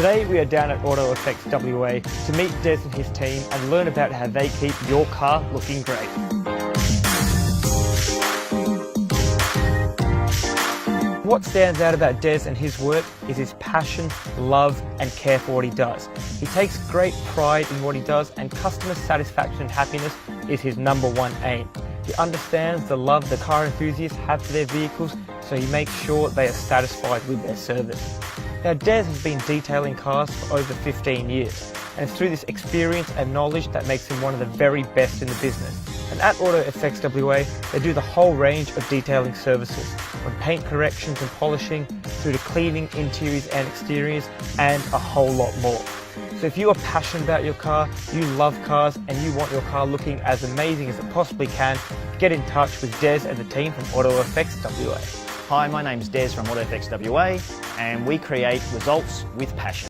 Today we are down at Auto Effects WA to meet Des and his team and learn about how they keep your car looking great. What stands out about Des and his work is his passion, love and care for what he does. He takes great pride in what he does, and customer satisfaction and happiness is his #1 aim. He understands the love the car enthusiasts have for their vehicles, so he makes sure they are satisfied with their service. Now, Des has been detailing cars for over 15 years, and it's through this experience and knowledge that makes him one of the very best in the business. And at Auto Effects WA, they do the whole range of detailing services, from paint corrections and polishing, through to cleaning interiors and exteriors, and a whole lot more. So if you are passionate about your car, you love cars, and you want your car looking as amazing as it possibly can, get in touch with Des and the team from Auto Effects WA. Hi, my name's Des from Auto Effects WA, and we create results with passion.